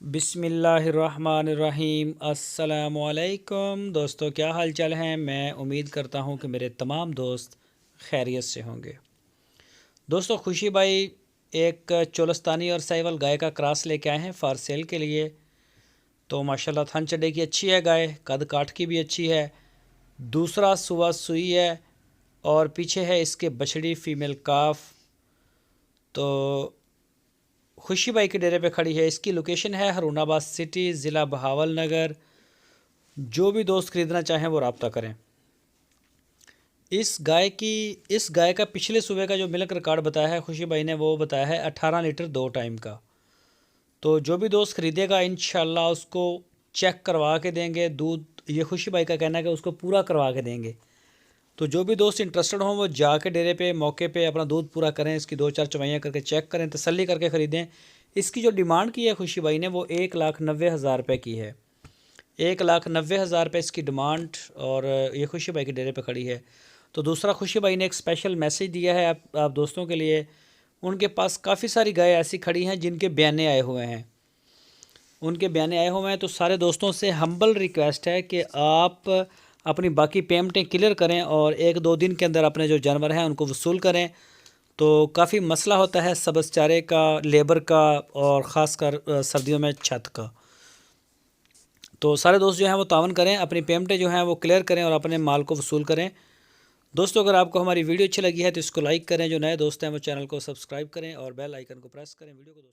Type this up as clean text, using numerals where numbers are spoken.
बिस्मिल्लाहिर्रहमानिर्रहीम अस्सलामुअलैकुम दोस्तों, क्या हाल चाल हैं। मैं उम्मीद करता हूं कि मेरे तमाम दोस्त खैरियत से होंगे। दोस्तों, खुशी भाई एक चोलस्तानी और साहिवाल गाय का क्रॉस लेके आए हैं फॉर सेल के लिए। तो माशाल्लाह थन चड्डे की अच्छी है गाय, कद काठ की भी अच्छी है। दूसरा सुबह सुई है और पीछे है इसके बछड़ी फीमेल काफ। तो खुशी भाई के डेरे पे खड़ी है। इसकी लोकेशन है हरूनाबाद सिटी, ज़िला बहावल नगर। जो भी दोस्त ख़रीदना चाहें वो रब्ता करें। इस गाय का पिछले सुबह का जो मिल्क रिकॉर्ड बताया है खुशी भाई ने, वो बताया है 18 लीटर 2 टाइम का। तो जो भी दोस्त ख़रीदेगा इंशाल्लाह उसको चेक करवा के देंगे दूध। ये खुशी भाई का कहना है कि उसको पूरा करवा के देंगे। तो जो भी दोस्त इंटरेस्टेड हों वो जाके डेरे पे मौके पे अपना दूध पूरा करें, इसकी 2-4 चवाइयाँ करके चेक करें, तसल्ली करके ख़रीदें। इसकी जो डिमांड की है खुशी भाई ने वो 1,90,000 रुपये की है। 1,90,000 रुपये इसकी डिमांड। और ये खुशी भाई के डेरे पे खड़ी है। तो दूसरा, खुशी भाई ने एक स्पेशल मैसेज दिया है आप दोस्तों के लिए। उनके पास काफ़ी सारी गाय ऐसी खड़ी हैं जिनके बयाने आए हुए हैं। तो सारे दोस्तों से हम्बल रिक्वेस्ट है कि आप अपनी बाकी पेमेंटें क्लियर करें और 1-2 दिन के अंदर अपने जो जानवर हैं उनको वसूल करें। तो काफ़ी मसला होता है सब्ज़ चारे का, लेबर का और ख़ासकर सर्दियों में छत का। तो सारे दोस्त जो हैं वो तावन करें, अपनी पेमेंटें जो हैं वो क्लियर करें और अपने माल को वसूल करें। दोस्तों, अगर आपको हमारी वीडियो अच्छी लगी है तो इसको लाइक करें। जो नए दोस्त हैं वो चैनल को सब्सक्राइब करें और बेल आइकन को प्रेस करें। वीडियो को दोस्तों